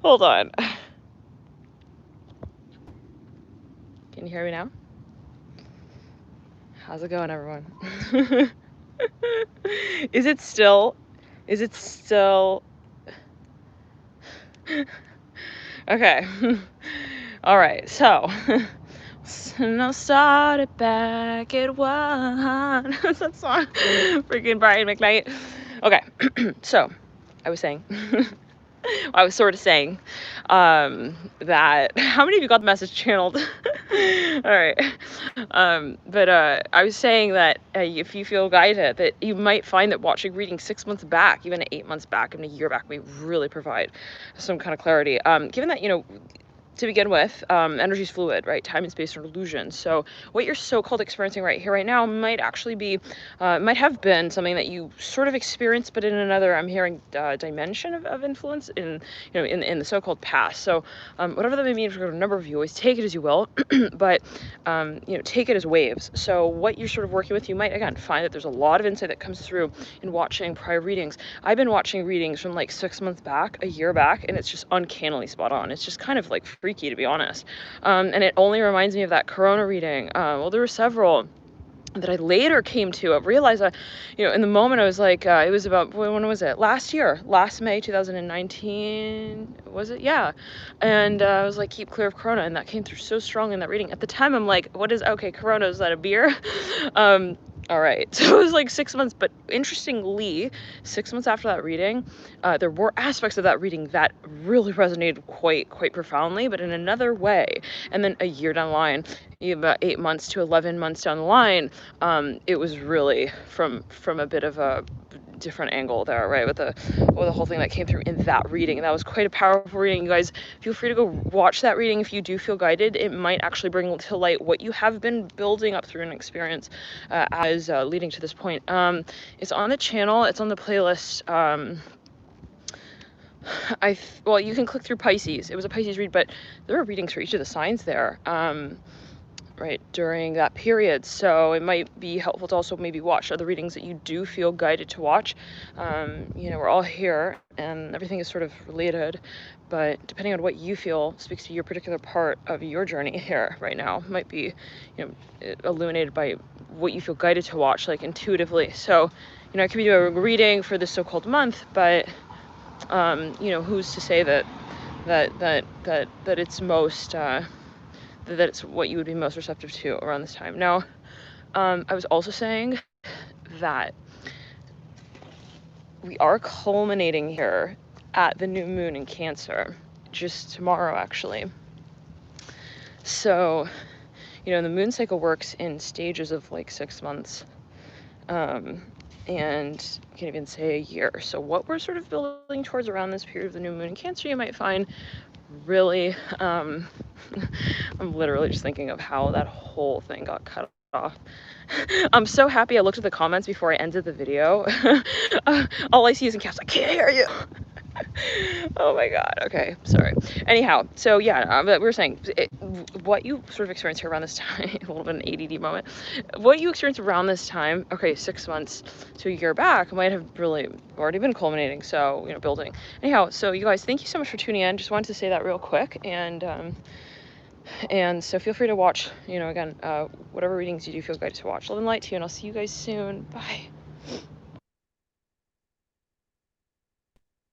Hold on. Can you hear me now? How's it going, everyone? Is it still? Okay. All right. So, and I'll start it back at one. That's that song. Freaking Brian McKnight. Okay. So, I was saying. I was sort of saying that how many of you got the message channeled? All right. But I was saying that if you feel guided, that you might find that watching readings 6 months back, even 8 months back, even a year back, may really provide some kind of clarity. Given that, to begin with, energy is fluid, right? Time and space are illusions. So what you're so-called experiencing right here, right now, might actually be, might have been something that you sort of experienced, but in another, I'm hearing, dimension of influence in the so-called past. So whatever that may mean for a number of you, always take it as you will, but take it as waves. So what you're sort of working with, you might again find that there's a lot of insight that comes through in watching prior readings. I've been watching readings from like 6 months back, a year back, and it's just uncannily spot on. It's just kind of like freaky, to be honest. And it only reminds me of that Corona reading. Well, there were several that I later came to realize in the moment I was like, it was about, when was it? Last May 2019, was it? Yeah. And I was like, keep clear of Corona, and that came through so strong in that reading. At the time, I'm like, okay, Corona, is that a beer? All right, so it was like 6 months, but interestingly, 6 months after that reading, there were aspects of that reading that really resonated quite profoundly, but in another way. And then a year down the line, about 8 months to 11 months down the line, it was really from a bit of a different angle there, right, with the whole thing that came through in that reading. And that was quite a powerful reading. You guys, feel free to go watch that reading if you do feel guided. It might actually bring to light what you have been building up through an experience as leading to this point. It's on the channel, it's on the playlist. Well, you can click through Pisces. It was a Pisces read, but there are readings for each of the signs there, right, during that period. So it might be helpful to also maybe watch other readings that you do feel guided to watch. We're all here and everything is sort of related, but depending on what you feel speaks to your particular part of your journey here right now, might be, illuminated by what you feel guided to watch, like intuitively. So, I could be doing a reading for this so-called month, but who's to say that it's most that it's what you would be most receptive to around this time. Now, I was also saying that we are culminating here at the new moon in Cancer, just tomorrow actually. So, the moon cycle works in stages of like 6 months. And you can even say a year. So what we're sort of building towards around this period of the new moon in Cancer, you might find really, I'm literally just thinking of how that whole thing got cut off. I'm so happy I looked at the comments before I ended the video. All I see is in caps, I can't hear you. Oh my god, okay, sorry. Anyhow, so yeah, we were saying, what you sort of experience here around this time, a little bit of an ADD moment, what you experience around this time, okay, 6 months to a year back, might have really already been culminating, so, building. Anyhow, so you guys, thank you so much for tuning in. Just wanted to say that real quick, and so feel free to watch, again, whatever readings you do feel guided to watch. Love and light to you, and I'll see you guys soon. Bye.